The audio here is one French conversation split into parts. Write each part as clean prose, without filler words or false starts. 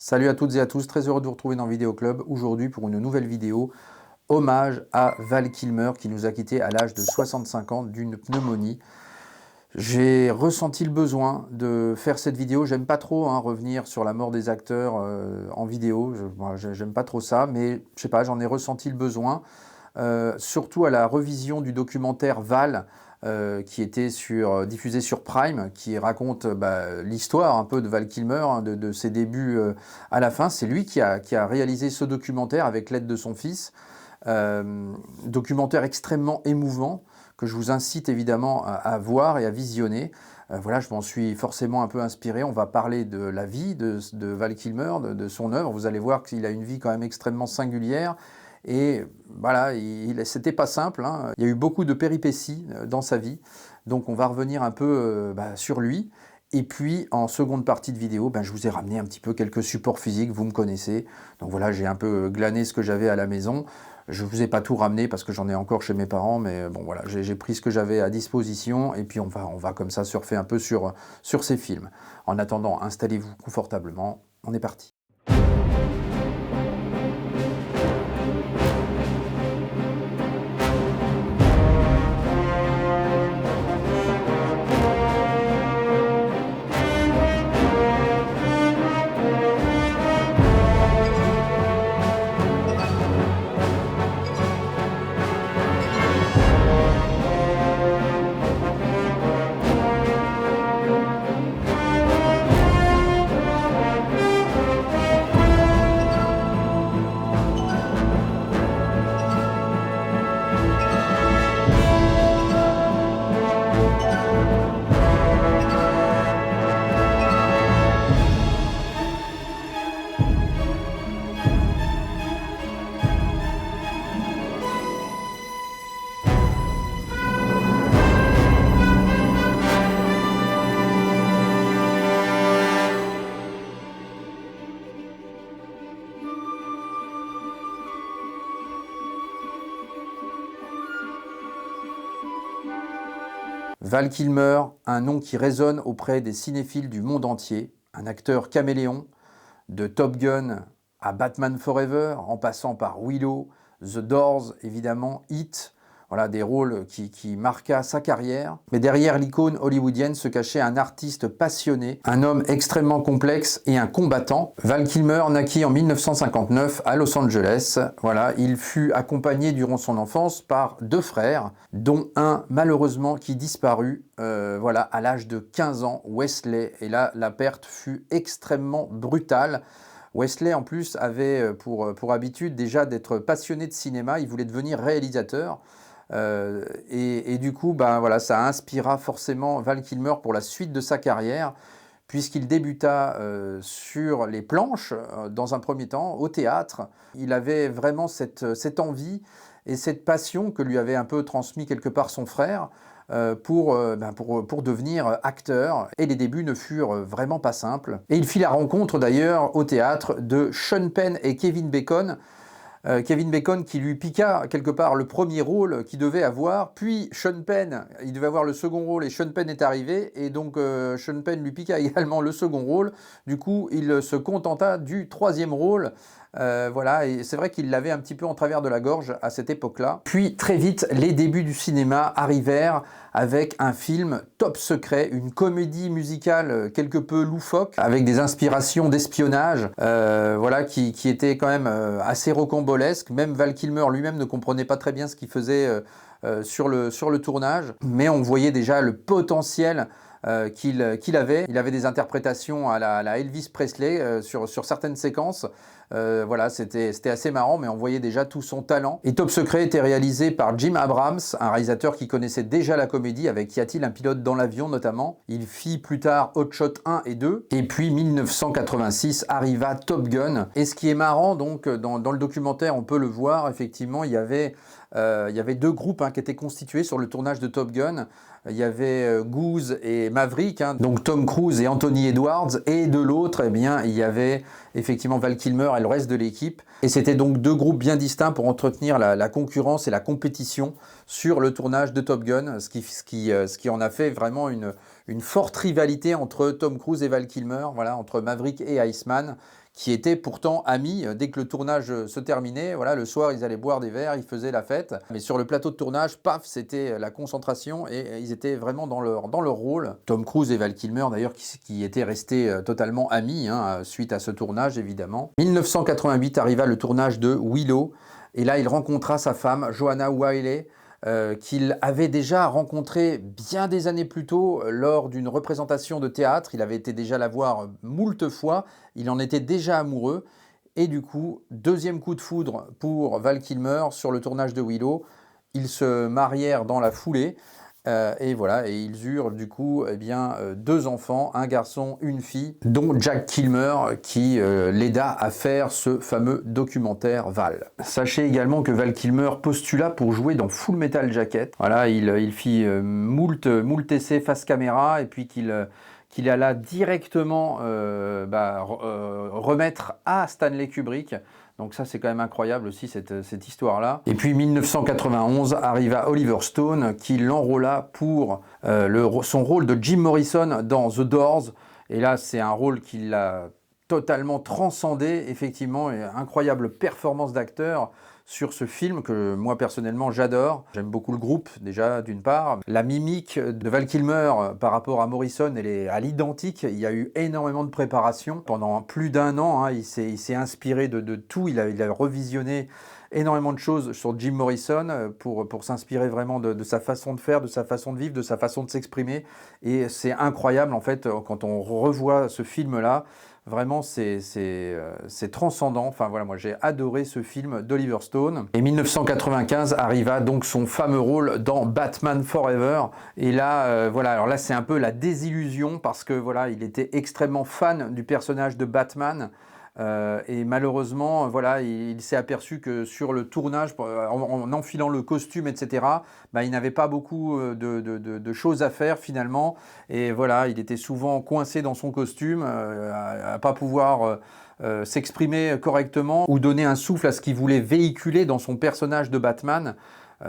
Salut à toutes et à tous, très heureux de vous retrouver dans Vidéo Club aujourd'hui pour une nouvelle vidéo hommage à Val Kilmer qui nous a quittés à l'âge de 65 ans d'une pneumonie. J'ai ressenti le besoin de faire cette vidéo. J'aime pas trop revenir sur la mort des acteurs en vidéo, j'aime pas trop ça, mais je sais pas, j'en ai ressenti le besoin. Surtout à la revision du documentaire Val, qui était diffusé sur Prime, qui raconte l'histoire un peu de Val Kilmer, de ses débuts à la fin. C'est lui qui a réalisé ce documentaire avec l'aide de son fils. Documentaire extrêmement émouvant, que je vous incite évidemment à voir et à visionner. Voilà, je m'en suis forcément un peu inspiré. On va parler de la vie de Val Kilmer, de son œuvre. Vous allez voir qu'il a une vie quand même extrêmement singulière. Et voilà, c'était pas simple, hein. Il y a eu beaucoup de péripéties dans sa vie. Donc on va revenir un peu sur lui. Et puis en seconde partie de vidéo, je vous ai ramené un petit peu quelques supports physiques, vous me connaissez. Donc voilà, j'ai un peu glané ce que j'avais à la maison. Je ne vous ai pas tout ramené parce que j'en ai encore chez mes parents, mais bon voilà, j'ai pris ce que j'avais à disposition et puis on va comme ça surfer un peu sur ces films. En attendant, installez-vous confortablement, on est parti. Val Kilmer, un nom qui résonne auprès des cinéphiles du monde entier, un acteur caméléon, de Top Gun à Batman Forever, en passant par Willow, The Doors, évidemment, Heat, voilà des rôles qui marqua sa carrière. Mais derrière l'icône hollywoodienne se cachait un artiste passionné, un homme extrêmement complexe et un combattant. Val Kilmer naquit en 1959 à Los Angeles. Voilà, il fut accompagné durant son enfance par deux frères, dont un malheureusement qui disparut à l'âge de 15 ans, Wesley. Et là, la perte fut extrêmement brutale. Wesley, en plus, avait pour habitude déjà d'être passionné de cinéma. Il voulait devenir réalisateur. Et du coup, ça inspira forcément Val Kilmer pour la suite de sa carrière, puisqu'il débuta sur les planches, dans un premier temps, au théâtre. Il avait vraiment cette envie et cette passion que lui avait un peu transmis quelque part son frère, pour devenir acteur. Et les débuts ne furent vraiment pas simples. Et il fit la rencontre d'ailleurs au théâtre de Sean Penn et Kevin Bacon. Kevin Bacon qui lui piqua quelque part le premier rôle qu'il devait avoir, puis Sean Penn, il devait avoir le second rôle et Sean Penn est arrivé, et donc Sean Penn lui piqua également le second rôle. Du coup, il se contenta du troisième rôle. Et c'est vrai qu'il l'avait un petit peu en travers de la gorge à cette époque-là. Puis très vite, les débuts du cinéma arrivèrent avec un film Top Secret, une comédie musicale quelque peu loufoque, avec des inspirations d'espionnage, qui était quand même assez rocambolesque. Même Val Kilmer lui-même ne comprenait pas très bien ce qu'il faisait sur le tournage, mais on voyait déjà le potentiel qu'il avait. Il avait des interprétations à la Elvis Presley sur certaines séquences. C'était assez marrant, mais on voyait déjà tout son talent. Et Top Secret était réalisé par Jim Abrams, un réalisateur qui connaissait déjà la comédie, avec Y a-t-il un pilote dans l'avion notamment. Il fit plus tard Hot Shot 1 et 2. Et puis 1986 arriva Top Gun. Et ce qui est marrant, donc, dans le documentaire, on peut le voir, effectivement, il y avait deux groupes qui étaient constitués sur le tournage de Top Gun. Il y avait Goose et Maverick, donc Tom Cruise et Anthony Edwards, et de l'autre, il y avait effectivement Val Kilmer et le reste de l'équipe. Et c'était donc deux groupes bien distincts pour entretenir la concurrence et la compétition sur le tournage de Top Gun, ce qui en a fait vraiment une forte rivalité entre Tom Cruise et Val Kilmer, voilà, entre Maverick et Iceman, qui étaient pourtant amis. Dès que le tournage se terminait, voilà, le soir, ils allaient boire des verres, ils faisaient la fête. Mais sur le plateau de tournage, paf, c'était la concentration et ils étaient vraiment dans leur rôle. Tom Cruise et Val Kilmer, d'ailleurs, qui étaient restés totalement amis suite à ce tournage, évidemment. 1988 arriva le tournage de Willow. Et là, il rencontra sa femme, Joanna Wiley, qu'il avait déjà rencontrée bien des années plus tôt lors d'une représentation de théâtre. Il avait été déjà la voir moult fois, il en était déjà amoureux. Et du coup, deuxième coup de foudre pour Val Kilmer sur le tournage de Willow. Ils se marièrent dans la foulée. Et voilà, et ils eurent du coup deux enfants, un garçon, une fille, dont Jack Kilmer qui l'aida à faire ce fameux documentaire Val. Sachez également que Val Kilmer postula pour jouer dans Full Metal Jacket. Voilà, il fit moult essais face caméra et puis qu'il alla directement remettre à Stanley Kubrick. Donc ça, c'est quand même incroyable aussi, cette histoire-là. Et puis 1991 arriva Oliver Stone, qui l'enrôla pour son rôle de Jim Morrison dans The Doors. Et là, c'est un rôle qui l'a totalement transcendé, effectivement, et incroyable performance d'acteur sur ce film que moi personnellement j'adore. J'aime beaucoup le groupe déjà d'une part. La mimique de Val Kilmer par rapport à Morrison, elle est à l'identique. Il y a eu énormément de préparation. Pendant plus d'un an, il s'est inspiré de tout. Il a revisionné énormément de choses sur Jim Morrison pour s'inspirer vraiment de sa façon de faire, de sa façon de vivre, de sa façon de s'exprimer. Et c'est incroyable en fait quand on revoit ce film-là. Vraiment, c'est transcendant. Enfin voilà, moi j'ai adoré ce film d'Oliver Stone. Et 1995 arriva donc son fameux rôle dans Batman Forever. Et là, voilà, alors là c'est un peu la désillusion parce que voilà, il était extrêmement fan du personnage de Batman. Et malheureusement, voilà, il s'est aperçu que sur le tournage, en enfilant le costume, etc., il n'avait pas beaucoup de choses à faire finalement. Et voilà, il était souvent coincé dans son costume, à pas pouvoir s'exprimer correctement ou donner un souffle à ce qu'il voulait véhiculer dans son personnage de Batman.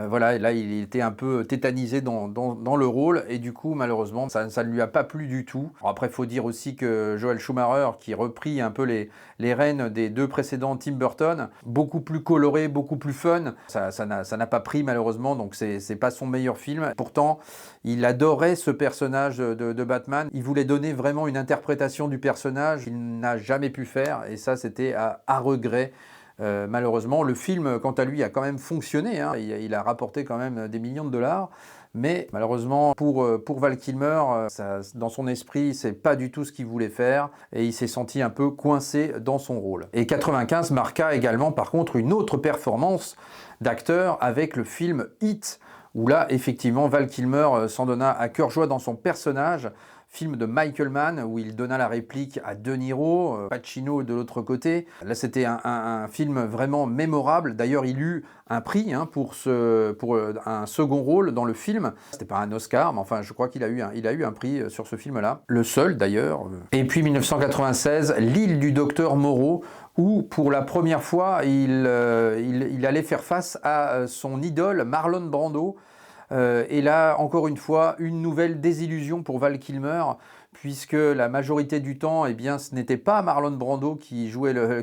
Voilà, et là il était un peu tétanisé dans le rôle et du coup malheureusement ça ne lui a pas plu du tout. Alors, après il faut dire aussi que Joel Schumacher qui reprit un peu les rênes des deux précédents Tim Burton, beaucoup plus coloré, beaucoup plus fun, ça n'a pas pris malheureusement, donc c'est pas son meilleur film. Pourtant il adorait ce personnage de Batman, il voulait donner vraiment une interprétation du personnage qu'il n'a jamais pu faire et ça c'était à regret. Malheureusement, le film, quant à lui, a quand même fonctionné. Il a rapporté quand même des millions de dollars. Mais malheureusement, pour Val Kilmer, dans son esprit, c'est pas du tout ce qu'il voulait faire. Et il s'est senti un peu coincé dans son rôle. Et 95 marqua également, par contre, une autre performance d'acteur avec le film Hit, où là, effectivement, Val Kilmer s'en donna à cœur joie dans son personnage. Film de Michael Mann où il donna la réplique à De Niro, Pacino de l'autre côté. Là, c'était un film vraiment mémorable. D'ailleurs, il eut un prix pour un second rôle dans le film. C'était pas un Oscar, mais enfin, je crois qu'il a eu un prix sur ce film-là. Le seul, d'ailleurs. Et puis, 1996, L'île du docteur Moreau, où pour la première fois, il allait faire face à son idole Marlon Brando. Et là, encore une fois, une nouvelle désillusion pour Val Kilmer, puisque la majorité du temps, ce n'était pas Marlon Brando qui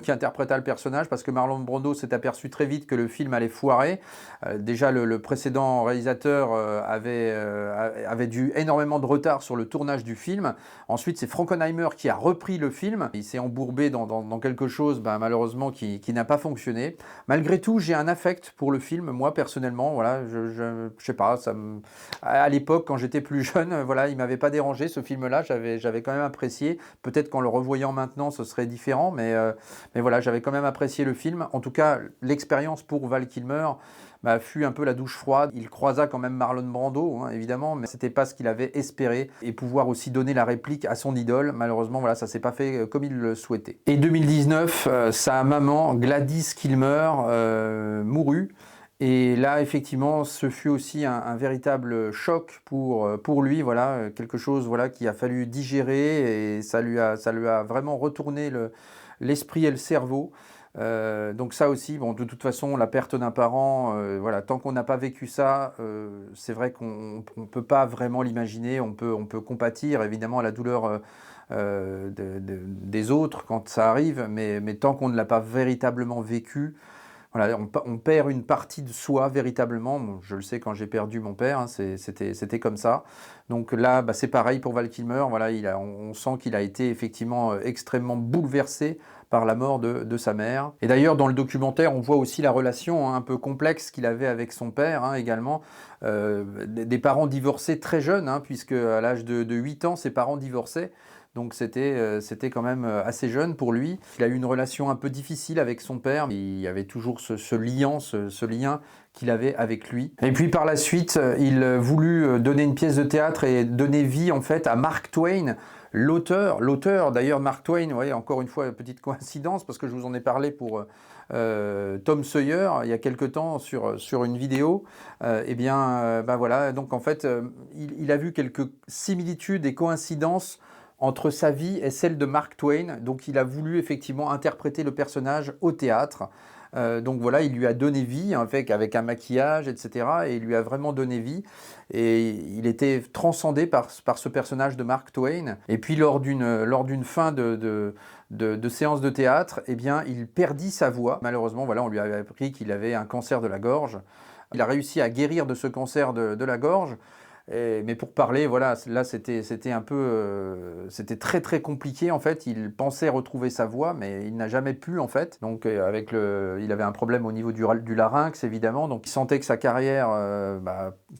interpréta le personnage, parce que Marlon Brando s'est aperçu très vite que le film allait foirer. Déjà, le précédent réalisateur avait dû énormément de retard sur le tournage du film. Ensuite, c'est Frankenheimer qui a repris le film. Il s'est embourbé dans quelque chose, malheureusement, qui n'a pas fonctionné. Malgré tout, j'ai un affect pour le film, moi, personnellement. Voilà, je sais pas, à l'époque, quand j'étais plus jeune, voilà, il m'avait pas dérangé, ce film-là. J'avais quand même apprécié. Peut-être qu'en le revoyant maintenant, ce serait différent, mais voilà, j'avais quand même apprécié le film. En tout cas, l'expérience pour Val Kilmer fut un peu la douche froide. Il croisa quand même Marlon Brando, évidemment, mais c'était pas ce qu'il avait espéré. Et pouvoir aussi donner la réplique à son idole, malheureusement, voilà, ça s'est pas fait comme il le souhaitait. Et 2019, sa maman, Gladys Kilmer, mourut. Et là, effectivement, ce fut aussi un véritable choc pour lui, voilà, quelque chose voilà, qu'il a fallu digérer et ça lui a vraiment retourné l'esprit et le cerveau. Donc ça aussi, bon, de toute façon, la perte d'un parent, voilà, tant qu'on n'a pas vécu ça, c'est vrai qu'on ne peut pas vraiment l'imaginer, on peut compatir évidemment à la douleur des autres quand ça arrive, mais tant qu'on ne l'a pas véritablement vécu, voilà, on perd une partie de soi véritablement. Bon, je le sais quand j'ai perdu mon père, hein, c'était comme ça. Donc là, bah, c'est pareil pour Val Kilmer. Voilà, on sent qu'il a été effectivement extrêmement bouleversé par la mort de sa mère. Et d'ailleurs, dans le documentaire, on voit aussi la relation un peu complexe qu'il avait avec son père, hein, également. Des parents divorcés très jeunes, hein, puisque à l'âge de 8 ans, ses parents divorçaient. Donc c'était quand même assez jeune pour lui. Il a eu une relation un peu difficile avec son père. Il y avait toujours ce lien qu'il avait avec lui. Et puis par la suite, il voulut donner une pièce de théâtre et donner vie en fait à Mark Twain, l'auteur d'ailleurs Mark Twain. Vous voyez, encore une fois, petite coïncidence parce que je vous en ai parlé pour Tom Sawyer il y a quelque temps sur une vidéo. Ben voilà, donc en fait, il a vu quelques similitudes et coïncidences entre sa vie et celle de Mark Twain. Donc il a voulu effectivement interpréter le personnage au théâtre. Donc voilà, il lui a donné vie avec un maquillage, etc. Et il lui a vraiment donné vie. Et il était transcendé par ce personnage de Mark Twain. Et puis lors d'une fin de séance de théâtre, eh bien, il perdit sa voix. Malheureusement, voilà, on lui avait appris qu'il avait un cancer de la gorge. Il a réussi à guérir de ce cancer de la gorge. Mais pour parler, voilà, là c'était c'était très très compliqué en fait. Il pensait retrouver sa voix, mais il n'a jamais pu en fait. Donc il avait un problème au niveau du larynx évidemment. Donc il sentait que sa carrière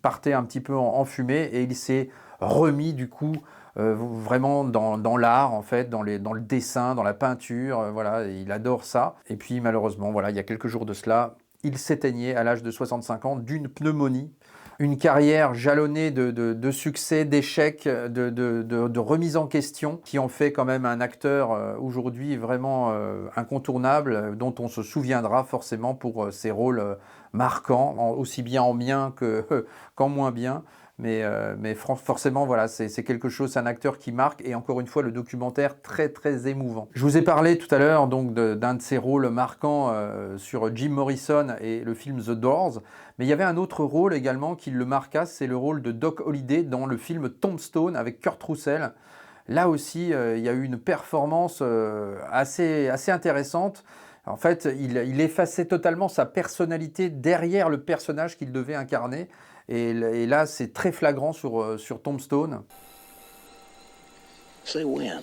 partait un petit peu en fumée et il s'est remis du coup vraiment dans l'art en fait, dans le dessin, dans la peinture. Voilà, il adore ça. Et puis malheureusement, voilà, il y a quelques jours de cela, il s'éteignait à l'âge de 65 ans d'une pneumonie. Une carrière jalonnée de succès, d'échecs, de remise en question, qui en fait quand même un acteur aujourd'hui vraiment incontournable, dont on se souviendra forcément pour ses rôles marquants, aussi bien en bien qu'en moins bien. Mais forcément, voilà, c'est quelque chose, c'est un acteur qui marque, et encore une fois, le documentaire très très émouvant. Je vous ai parlé tout à l'heure donc d'un de ses rôles marquants sur Jim Morrison et le film The Doors, mais il y avait un autre rôle également qui le marqua, c'est le rôle de Doc Holliday dans le film Tombstone avec Kurt Russell. Là aussi, il y a eu une performance assez intéressante. En fait, il effaçait totalement sa personnalité derrière le personnage qu'il devait incarner. Et là, c'est très flagrant sur Tombstone. Say when.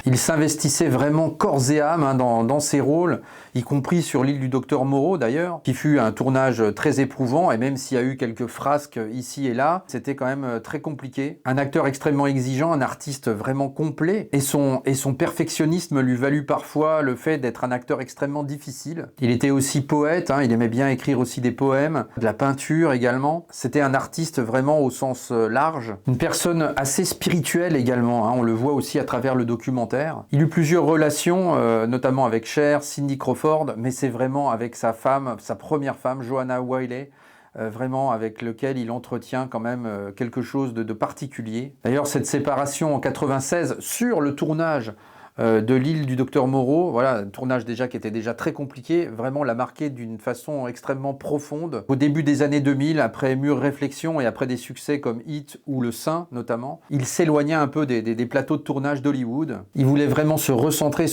Il s'investissait vraiment corps et âme dans ses rôles, y compris sur l'île du Docteur Moreau d'ailleurs, qui fut un tournage très éprouvant, et même s'il y a eu quelques frasques ici et là, c'était quand même très compliqué. Un acteur extrêmement exigeant, un artiste vraiment complet, et son perfectionnisme lui valut parfois le fait d'être un acteur extrêmement difficile. Il était aussi poète, hein, il aimait bien écrire aussi des poèmes, de la peinture également. C'était un artiste vraiment au sens large, une personne assez spirituelle également, hein, on le voit aussi à travers le documentaire. Il eut plusieurs relations, notamment avec Cher, Cindy Crawford, mais c'est vraiment avec sa femme, sa première femme, Joanna Wiley, vraiment avec lequel il entretient quand même quelque chose de particulier. D'ailleurs, cette séparation en 96 sur le tournage de l'île du Docteur Moreau, voilà, un tournage déjà qui était déjà très compliqué, vraiment l'a marqué d'une façon extrêmement profonde. Au début des années 2000, après mûre réflexion et après des succès comme Hit ou Le Saint notamment, il s'éloignait un peu des plateaux de tournage d'Hollywood. Il voulait vraiment se concentrer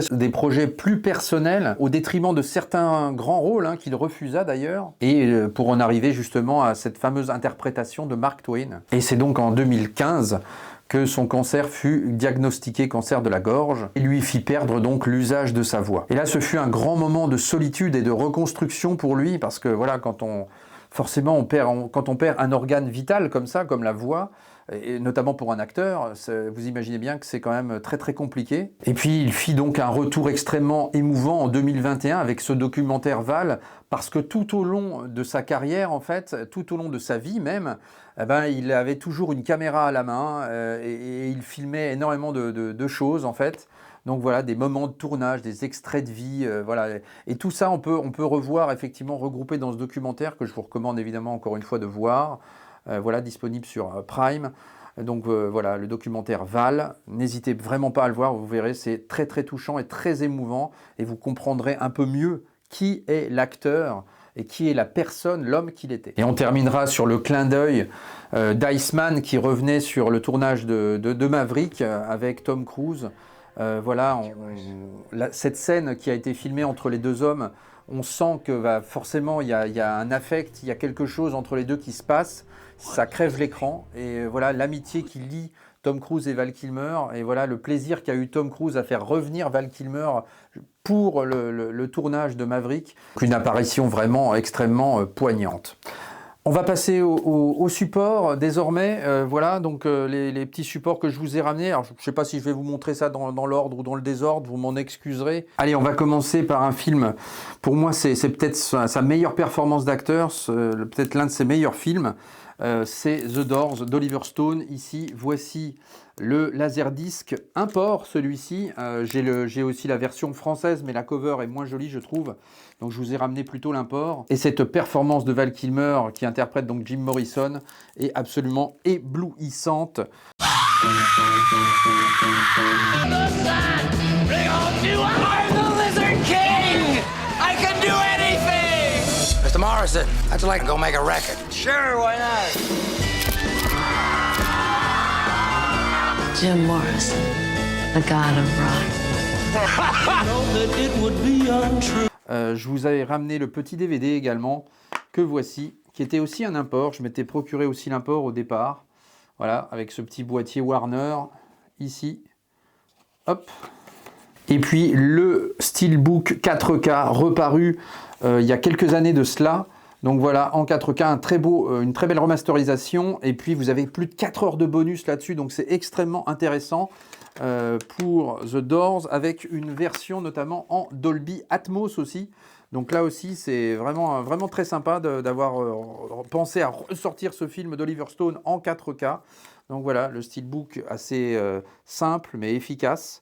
sur des projets plus personnels au détriment de certains grands rôles hein, qu'il refusa d'ailleurs, et pour en arriver justement à cette fameuse interprétation de Mark Twain. Et c'est donc en 2015 que son cancer fut diagnostiqué cancer de la gorge et lui fit perdre donc l'usage de sa voix. Et là, ce fut un grand moment de solitude et de reconstruction pour lui, parce que voilà, quand on perd un organe vital comme ça, comme la voix, et notamment pour un acteur, vous imaginez bien que c'est quand même très très compliqué. Et puis il fit donc un retour extrêmement émouvant en 2021 avec ce documentaire Val, parce que tout au long de sa carrière, en fait, tout au long de sa vie même, eh ben, il avait toujours une caméra à la main et il filmait énormément de choses en fait. Donc voilà, des moments de tournage, des extraits de vie, voilà. Et tout ça, on peut revoir effectivement regroupé dans ce documentaire que je vous recommande évidemment encore une fois de voir. Voilà, disponible sur Prime. Donc voilà, le documentaire Val, n'hésitez vraiment pas à le voir, vous verrez, c'est très très touchant et très émouvant, et vous comprendrez un peu mieux qui est l'acteur et qui est la personne, l'homme qu'il était. Et on terminera sur le clin d'œil d'Iceman qui revenait sur le tournage de Maverick avec Tom Cruise. Voilà, cette scène qui a été filmée entre les deux hommes, on sent que forcément il y a un affect, il y a quelque chose entre les deux qui se passe, ça crève l'écran, et voilà l'amitié qui lie Tom Cruise et Val Kilmer, et voilà le plaisir qu'a eu Tom Cruise à faire revenir Val Kilmer pour le tournage de Maverick, une apparition vraiment extrêmement poignante. On va passer au support désormais. Voilà, donc les petits supports que je vous ai ramenés. Alors, je ne sais pas si je vais vous montrer ça dans l'ordre ou dans le désordre, vous m'en excuserez. Allez, on va commencer par un film. Pour moi, c'est peut-être sa meilleure performance d'acteur, peut-être l'un de ses meilleurs films. C'est The Doors d'Oliver Stone. Ici, voici le Laserdisc import, celui-ci. J'ai aussi la version française, mais la cover est moins jolie, je trouve. Donc je vous ai ramené plutôt l'import. Et cette performance de Val Kilmer, qui interprète donc Jim Morrison, est absolument éblouissante. Mr. Morrison, I'd like to go make a record. Sure, why not? Jim Morrison, the god of rock. Je vous avais ramené le petit DVD également, que voici, qui était aussi un import. Je m'étais procuré aussi l'import au départ. Voilà, avec ce petit boîtier Warner, ici. Hop. Et puis le Steelbook 4K reparu il y a quelques années de cela. Donc voilà, en 4K, une très belle remasterisation. Et puis vous avez plus de 4 heures de bonus là-dessus, donc c'est extrêmement intéressant pour The Doors, avec une version notamment en Dolby Atmos aussi. Donc là aussi, c'est vraiment, vraiment très sympa d'avoir pensé à ressortir ce film d'Oliver Stone en 4K. Donc voilà, le Steelbook assez simple mais efficace.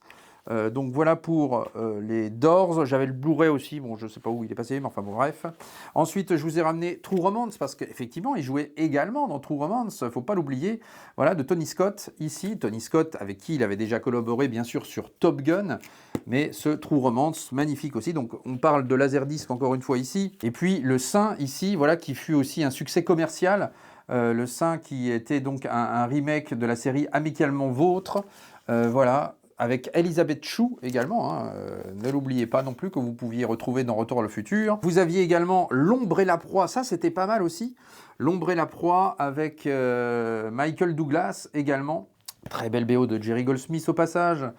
Donc voilà pour les Doors. J'avais le Blu-ray aussi, bon je ne sais pas où il est passé, mais enfin bon bref. Ensuite je vous ai ramené True Romance, parce qu'effectivement il jouait également dans True Romance, il ne faut pas l'oublier, voilà, de Tony Scott ici. Tony Scott avec qui il avait déjà collaboré bien sûr sur Top Gun, mais ce True Romance magnifique aussi. Donc on parle de Laserdisc encore une fois ici. Et puis le Saint ici, voilà, qui fut aussi un succès commercial. Le Saint qui était donc un remake de la série Amicalement Vôtre, voilà, avec Elizabeth Shue également, hein, ne l'oubliez pas non plus, que vous pouviez retrouver dans Retour à le futur. Vous aviez également L'ombre et la proie, ça c'était pas mal aussi. L'ombre et la proie avec Michael Douglas également. Très belle BO de Jerry Goldsmith au passage.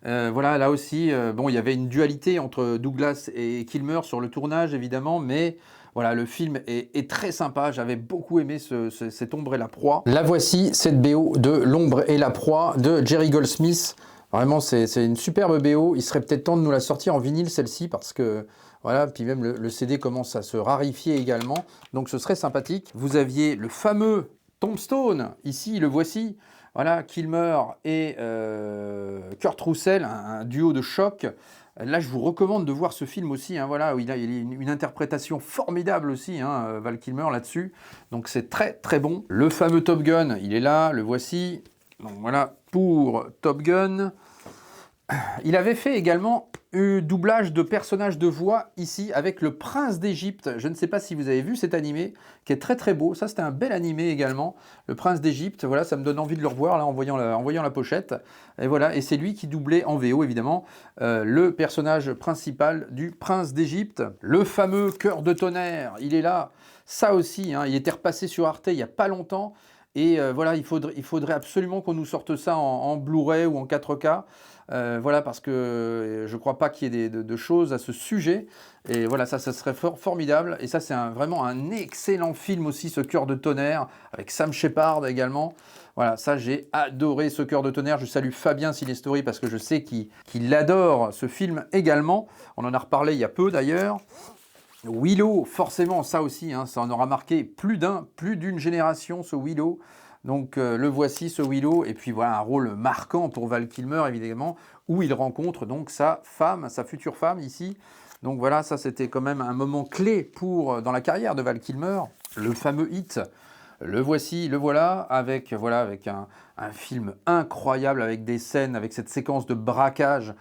Voilà, là aussi, bon, il y avait une dualité entre Douglas et Kilmer sur le tournage évidemment, mais voilà, le film est très sympa. J'avais beaucoup aimé cette Ombre et la proie. La voici, cette BO de L'ombre et la proie de Jerry Goldsmith. Vraiment, c'est une superbe BO. Il serait peut-être temps de nous la sortir en vinyle, celle-ci, parce que, voilà, puis même le CD commence à se rarifier également. Donc, ce serait sympathique. Vous aviez le fameux Tombstone. Ici, le voici. Voilà, Kilmer et Kurt Russell, un duo de choc. Là, je vous recommande de voir ce film aussi, hein, voilà, où il a une interprétation formidable aussi, hein, Val Kilmer là-dessus. Donc, c'est très, très bon. Le fameux Top Gun, il est là, le voici. Donc voilà pour Top Gun. Il avait fait également un doublage de personnages de voix ici avec le Prince d'Égypte. Je ne sais pas si vous avez vu cet animé qui est très très beau. Ça c'était un bel animé également. Le Prince d'Égypte, voilà, ça me donne envie de le revoir là en voyant la pochette. Et voilà, et c'est lui qui doublait en VO évidemment le personnage principal du Prince d'Égypte. Le fameux Cœur de tonnerre, il est là. Ça aussi, hein, il était repassé sur Arte il n'y a pas longtemps. Et voilà, il faudrait absolument qu'on nous sorte ça en Blu-ray ou en 4K. Voilà, parce que je ne crois pas qu'il y ait de choses à ce sujet. Et voilà, ça serait formidable. Et ça, c'est vraiment un excellent film aussi, ce Cœur de tonnerre, avec Sam Shepard également. Voilà, ça, j'ai adoré ce Cœur de tonnerre. Je salue Fabien Sinestori parce que je sais qu'il adore ce film également. On en a reparlé il y a peu d'ailleurs. Willow, forcément, ça aussi, hein, ça en aura marqué plus d'une génération, ce Willow. Donc le voici, ce Willow, et puis voilà un rôle marquant pour Val Kilmer, évidemment, où il rencontre donc sa femme, sa future femme ici. Donc voilà, ça c'était quand même un moment clé dans la carrière de Val Kilmer. Le fameux hit Le voici, le voilà, avec un film incroyable, avec des scènes, avec cette séquence de braquage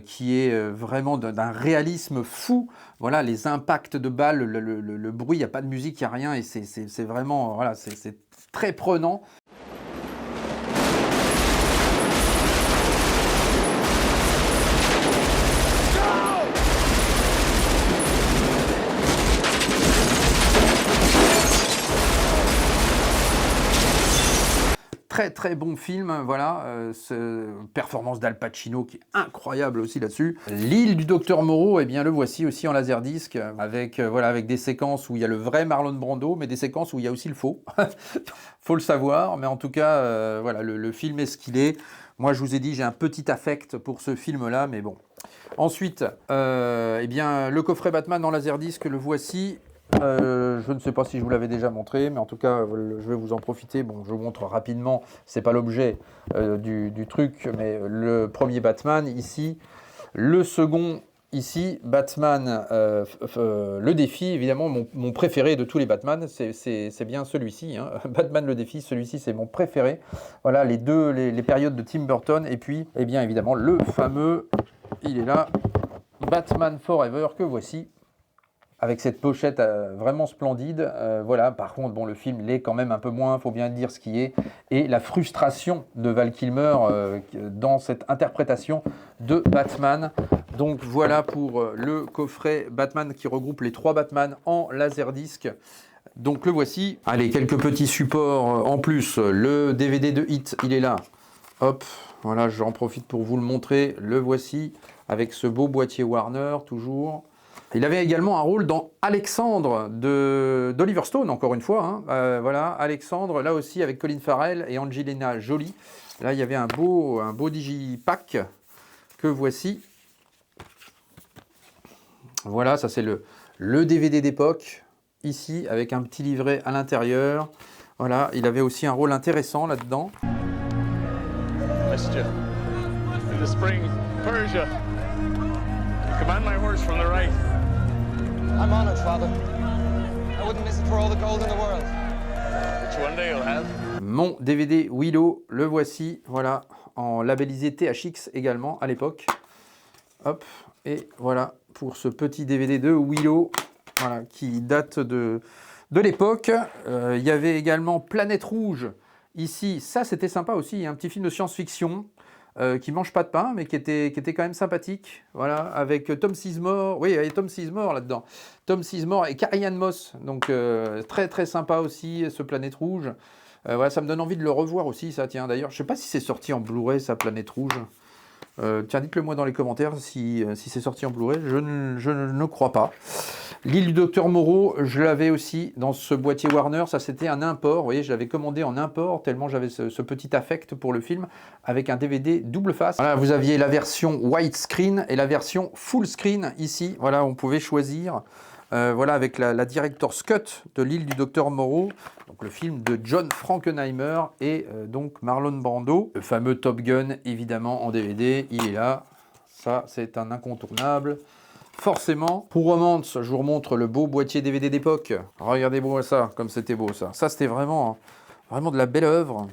qui est vraiment d'un réalisme fou. Voilà, les impacts de balles, le bruit, il n'y a pas de musique, il n'y a rien, et c'est vraiment, voilà, c'est très prenant. Très très bon film, voilà, performance d'Al Pacino qui est incroyable aussi là-dessus. L'île du Docteur Moreau, eh bien le voici aussi en laserdisc, avec des séquences où il y a le vrai Marlon Brando, mais des séquences où il y a aussi le faux. Faut le savoir, mais en tout cas, voilà, le film est ce qu'il est. Moi, je vous ai dit, j'ai un petit affect pour ce film-là, mais bon. Ensuite, eh bien, le coffret Batman en laserdisc, le voici. Je ne sais pas si je vous l'avais déjà montré, mais en tout cas, je vais vous en profiter. Bon, je vous montre rapidement, c'est pas l'objet du truc, mais le premier Batman ici, le second ici, Batman, le défi, évidemment, mon préféré de tous les Batman, c'est bien celui-ci, hein. Batman le défi, celui-ci c'est mon préféré. Voilà, les périodes de Tim Burton, et puis, eh bien évidemment, le fameux, il est là, Batman Forever, que voici, avec cette pochette vraiment splendide. Voilà, par contre, bon, le film l'est quand même un peu moins, il faut bien dire ce qui est, et la frustration de Val Kilmer dans cette interprétation de Batman. Donc voilà pour le coffret Batman qui regroupe les 3 Batman en laserdisc. Donc le voici. Allez, quelques petits supports en plus. Le DVD de Hit, il est là. Hop, voilà, j'en profite pour vous le montrer. Le voici, avec ce beau boîtier Warner, toujours. Il avait également un rôle dans Alexandre d'Oliver Stone, encore une fois. Hein. Voilà, Alexandre, là aussi avec Colin Farrell et Angelina Jolie. Là, il y avait un beau digipack que voici. Voilà, ça c'est le DVD d'époque, ici, avec un petit livret à l'intérieur. Voilà, il avait aussi un rôle intéressant là-dedans. Messenger, in the spring, Persia. Command my horse from the right. I'm honored, Father. I wouldn't miss it for all the gold in the world. Which one day you'll have? Mon DVD Willow, le voici, voilà, en labellisé THX également à l'époque. Hop, et voilà pour ce petit DVD de Willow, voilà, qui date de l'époque. Il y avait également Planète Rouge, ici, ça c'était sympa aussi, un petit film de science-fiction. Qui mange pas de pain, mais qui était quand même sympathique. Voilà, avec Tom Sizemore. Oui, il y avait Tom Sizemore là-dedans. Tom Sizemore et Carrie-Anne Moss. Donc, très très sympa aussi, ce Planète Rouge. Voilà, ça me donne envie de le revoir aussi, ça. Tiens, d'ailleurs, je sais pas si c'est sorti en Blu-ray, ça, Planète Rouge. Tiens, dites-le moi dans les commentaires si c'est sorti en Blu-ray. Je ne crois pas. L'île du Docteur Moreau, je l'avais aussi dans ce boîtier Warner. Ça, c'était un import. Vous voyez, je l'avais commandé en import tellement j'avais ce petit affect pour le film avec un DVD double face. Voilà, vous aviez la version widescreen et la version full screen ici. Voilà, on pouvait choisir. Voilà, avec la Director's Cut de l'île du Docteur Moreau, donc le film de John Frankenheimer et donc Marlon Brando. Le fameux Top Gun, évidemment, en DVD, il est là. Ça, c'est un incontournable. Forcément, pour Romance, je vous remontre le beau boîtier DVD d'époque. Regardez-moi ça, comme c'était beau ça. Ça, c'était vraiment de la belle œuvre.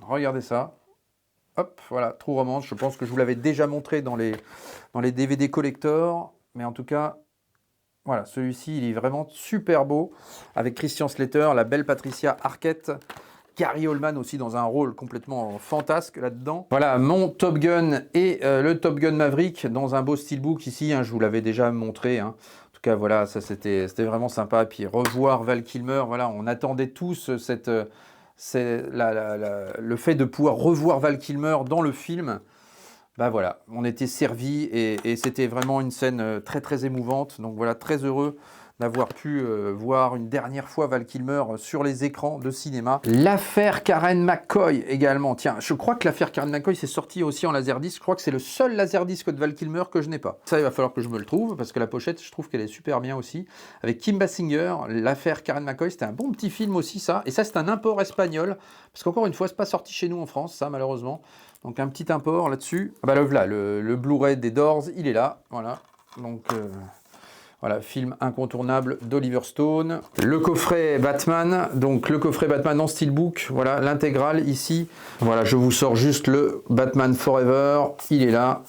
Regardez ça. Hop, voilà, True Romance. Je pense que je vous l'avais déjà montré dans les DVD collector, mais en tout cas, voilà, celui-ci, il est vraiment super beau, avec Christian Slater, la belle Patricia Arquette, Gary Oldman aussi dans un rôle complètement fantasque là-dedans. Voilà, mon Top Gun et le Top Gun Maverick dans un beau steelbook ici, hein, je vous l'avais déjà montré. Hein. En tout cas, voilà, ça c'était vraiment sympa. Puis revoir Val Kilmer, voilà, on attendait tous le fait de pouvoir revoir Val Kilmer dans le film. Bah voilà, on était servis et c'était vraiment une scène très très émouvante. Donc voilà, très heureux d'avoir pu voir une dernière fois Val Kilmer sur les écrans de cinéma. L'affaire Karen McCoy également. Tiens, je crois que l'affaire Karen McCoy s'est sortie aussi en laserdisc. Je crois que c'est le seul laserdisc de Val Kilmer que je n'ai pas. Ça, il va falloir que je me le trouve parce que la pochette, je trouve qu'elle est super bien aussi. Avec Kim Basinger, l'affaire Karen McCoy, c'était un bon petit film aussi ça. Et ça, c'est un import espagnol. Parce qu'encore une fois, c'est pas sorti chez nous en France, ça malheureusement. Donc un petit import là-dessus. Ah bah là, le Blu-ray des Doors, il est là. Voilà. Donc... Voilà, film incontournable d'Oliver Stone. Le coffret Batman, donc le coffret Batman en steelbook, voilà, l'intégrale ici. Voilà, je vous sors juste le Batman Forever, il est là.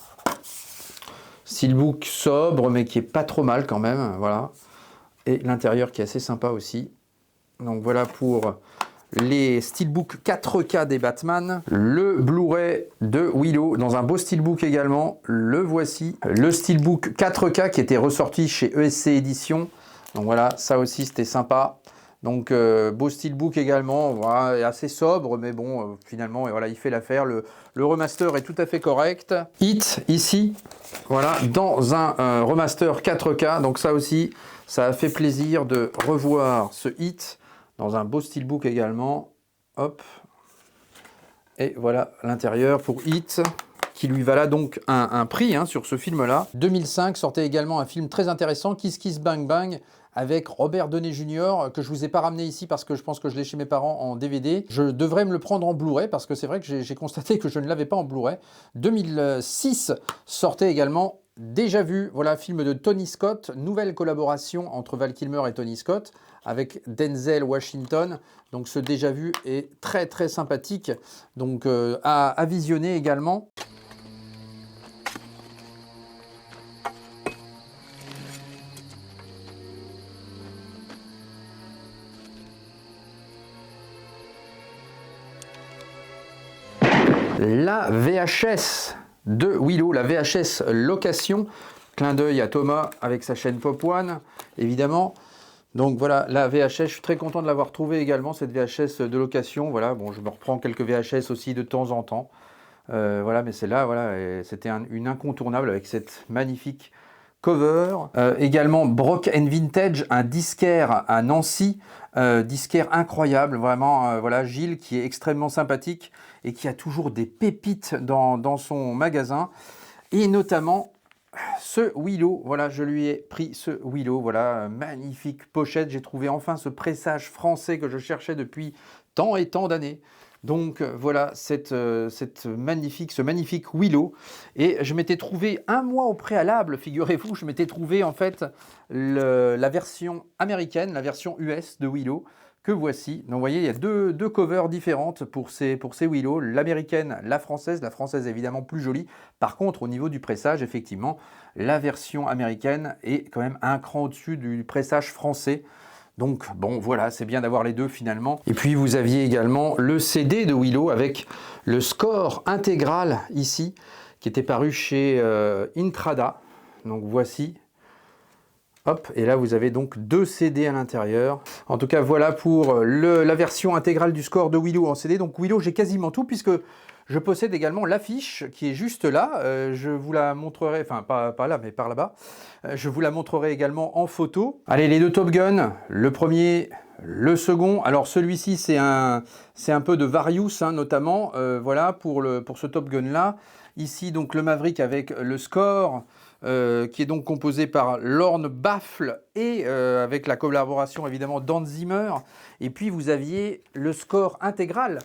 Steelbook sobre, mais qui est pas trop mal quand même, voilà. Et l'intérieur qui est assez sympa aussi. Donc voilà pour les steelbooks 4K des Batman. Le Blu-ray de Willow dans un beau steelbook également. Le voici. Le steelbook 4K qui était ressorti chez ESC Éditions. Donc voilà, ça aussi c'était sympa. Donc beau steelbook également, voilà, assez sobre, mais bon, finalement, et voilà, il fait l'affaire. Le remaster est tout à fait correct. Hit, ici, voilà, dans un remaster 4K. Donc ça aussi, ça a fait plaisir de revoir ce Hit dans un beau steelbook également. Hop. Et voilà l'intérieur pour Hit, qui lui vala donc un prix hein, sur ce film-là. 2005 sortait également un film très intéressant, Kiss Kiss Bang Bang, avec Robert Downey Jr., que je ne vous ai pas ramené ici parce que je pense que je l'ai chez mes parents en DVD. Je devrais me le prendre en Blu-ray parce que c'est vrai que j'ai constaté que je ne l'avais pas en Blu-ray. 2006 sortait également Déjà Vu, voilà, film de Tony Scott, nouvelle collaboration entre Val Kilmer et Tony Scott, avec Denzel Washington. Donc ce Déjà Vu est très très sympathique, donc à visionner également. La VHS de Willow, la VHS location, clin d'œil à Thomas avec sa chaîne Pop One, évidemment. Donc voilà, la VHS, je suis très content de l'avoir trouvée également, cette VHS de location. Voilà, bon, je me reprends quelques VHS aussi de temps en temps. Voilà, mais celle-là, voilà, c'était une incontournable avec cette magnifique cover. Également Brock & Vintage, un disquaire à Nancy, disquaire incroyable, vraiment, voilà, Gilles qui est extrêmement sympathique et qui a toujours des pépites dans son magasin, et notamment ce Willow. Voilà, je lui ai pris ce Willow, voilà, magnifique pochette, j'ai trouvé enfin ce pressage français que je cherchais depuis tant et tant d'années. Donc voilà, ce magnifique Willow. Et je m'étais trouvé un mois au préalable, figurez-vous, je m'étais trouvé en fait la version américaine, la version US de Willow, que voici. Donc vous voyez, il y a deux covers différentes pour ces Willow, l'américaine, la française évidemment plus jolie. Par contre, au niveau du pressage, effectivement, la version américaine est quand même un cran au-dessus du pressage français. Donc bon, voilà, c'est bien d'avoir les deux finalement. Et puis vous aviez également le CD de Willow avec le score intégral ici, qui était paru chez Intrada. Donc voici. Hop, et là vous avez donc 2 CD à l'intérieur. En tout cas, voilà pour la version intégrale du score de Willow en CD. Donc Willow, j'ai quasiment tout, puisque je possède également l'affiche qui est juste là. Je vous la montrerai, enfin pas là, mais par là-bas. Je vous la montrerai également en photo. Allez, les 2 Top Gun, le premier, le second. Alors celui-ci, c'est un peu de Various, hein, notamment, voilà, pour ce Top Gun-là. Ici, donc, le Maverick avec le score, qui est donc composé par Lorne Baffle et avec la collaboration évidemment d'Hans Zimmer. Et puis vous aviez le score intégral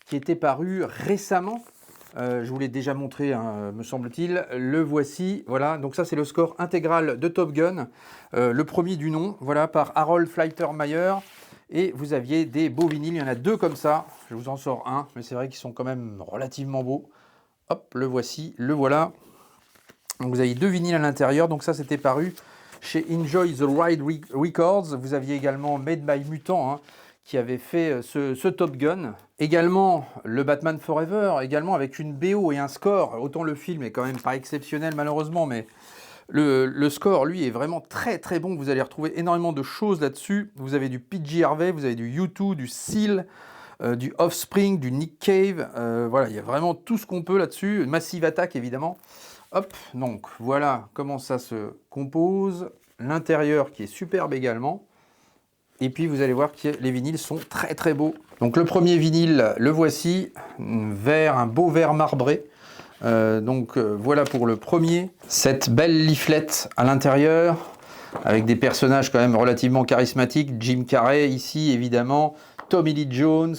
qui était paru récemment. Je vous l'ai déjà montré, hein, me semble-t-il. Le voici, voilà. Donc ça c'est le score intégral de Top Gun, le premier du nom, voilà, par Harold Faltermeyer. Et vous aviez des beaux vinyles, il y en a 2 comme ça. Je vous en sors un, mais c'est vrai qu'ils sont quand même relativement beaux. Hop, le voici, le voilà. Donc vous avez 2 vinyles à l'intérieur, donc ça c'était paru chez Enjoy the Ride Records. Vous aviez également Made by Mutant, hein, qui avait fait ce Top Gun. Également le Batman Forever, également avec une BO et un score. Autant le film est quand même pas exceptionnel malheureusement, mais le score lui est vraiment très très bon. Vous allez retrouver énormément de choses là-dessus. Vous avez du PG Harvey, vous avez du U2, du Seal, du Offspring, du Nick Cave. Voilà, il y a vraiment tout ce qu'on peut là-dessus. Massive Attack évidemment. Hop, donc voilà comment ça se compose. L'intérieur qui est superbe également. Et puis vous allez voir que les vinyles sont très très beaux. Donc le premier vinyle, le voici, un beau vert marbré. Voilà pour le premier. Cette belle leaflette à l'intérieur, avec des personnages quand même relativement charismatiques. Jim Carrey ici évidemment, Tommy Lee Jones,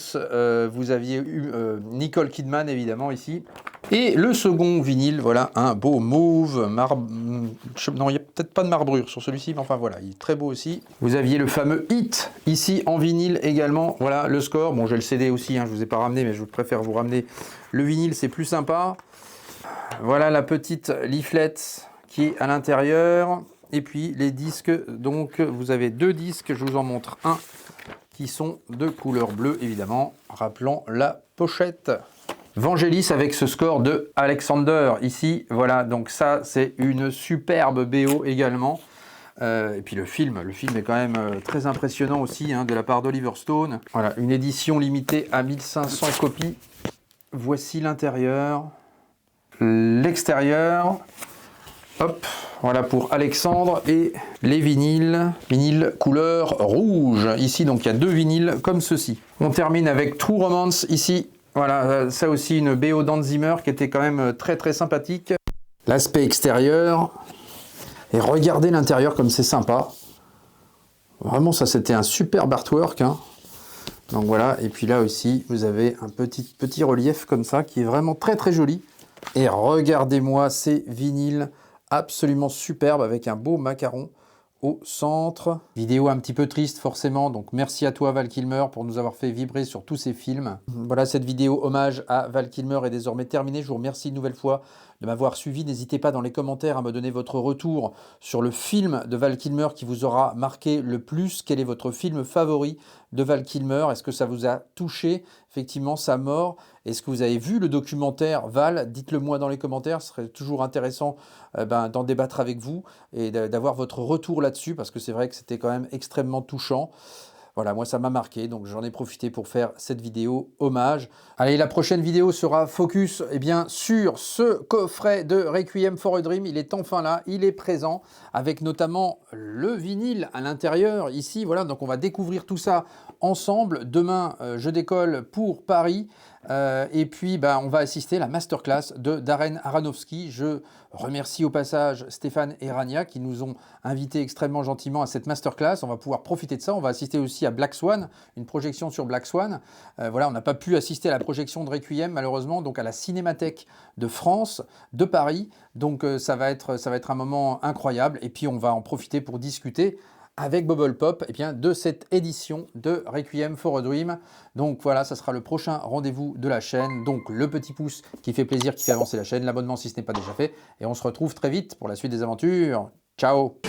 vous aviez eu Nicole Kidman évidemment ici. Et le second vinyle, voilà, un beau mauve, non, il n'y a peut-être pas de marbrure sur celui-ci, mais enfin voilà, il est très beau aussi. Vous aviez le fameux Hit, ici en vinyle également, voilà le score. Bon, j'ai le CD aussi, hein, je ne vous ai pas ramené, mais je préfère vous ramener le vinyle, c'est plus sympa. Voilà la petite leaflet qui est à l'intérieur. Et puis les disques, donc vous avez 2 disques, je vous en montre un qui sont de couleur bleue évidemment, rappelant la pochette. Vangelis avec ce score de Alexander ici, voilà, donc ça c'est une superbe BO également. Et puis le film est quand même très impressionnant aussi, hein, de la part d'Oliver Stone. Voilà, une édition limitée à 1500 copies. Voici l'intérieur, l'extérieur. Hop, voilà pour Alexandre et les vinyles couleur rouge. Ici, donc il y a 2 vinyles comme ceci. On termine avec True Romance ici. Voilà, ça aussi une BO d'Hans Zimmer qui était quand même très très sympathique. L'aspect extérieur. Et regardez l'intérieur comme c'est sympa. Vraiment, ça c'était un superbe artwork, hein. Donc voilà, et puis là aussi, vous avez un petit relief comme ça qui est vraiment très très joli. Et regardez-moi ces vinyles absolument superbes avec un beau macaron au centre. Vidéo un petit peu triste forcément, donc merci à toi Val Kilmer pour nous avoir fait vibrer sur tous ces films. Voilà, cette vidéo hommage à Val Kilmer est désormais terminée. Je vous remercie une nouvelle fois de m'avoir suivi. N'hésitez pas dans les commentaires à me donner votre retour sur le film de Val Kilmer qui vous aura marqué le plus. Quel est votre film favori de Val Kilmer? Est-ce que ça vous a touché, effectivement, sa mort? Est-ce que vous avez vu le documentaire Val? Dites-le moi dans les commentaires, ce serait toujours intéressant d'en débattre avec vous et d'avoir votre retour là-dessus, parce que c'est vrai que c'était quand même extrêmement touchant. Voilà, moi ça m'a marqué, donc j'en ai profité pour faire cette vidéo hommage. Allez, la prochaine vidéo sera focus sur ce coffret de Requiem for a Dream. Il est enfin là, il est présent, avec notamment le vinyle à l'intérieur, ici. Voilà, donc on va découvrir tout ça ensemble. Demain, je décolle pour Paris. Et puis, on va assister à la masterclass de Darren Aronofsky. Je remercie au passage Stéphane et Rania qui nous ont invités extrêmement gentiment à cette masterclass. On va pouvoir profiter de ça. On va assister aussi à Black Swan, une projection sur Black Swan. Voilà, on n'a pas pu assister à la projection de Requiem, malheureusement, donc à la Cinémathèque de France, de Paris. Donc, ça va être un moment incroyable. Et puis, on va en profiter pour discuter avec Bubble Pop de cette édition de Requiem for a Dream. Donc voilà, ça sera le prochain rendez-vous de la chaîne. Donc le petit pouce qui fait plaisir, qui fait avancer la chaîne, l'abonnement si ce n'est pas déjà fait. Et on se retrouve très vite pour la suite des aventures. Ciao!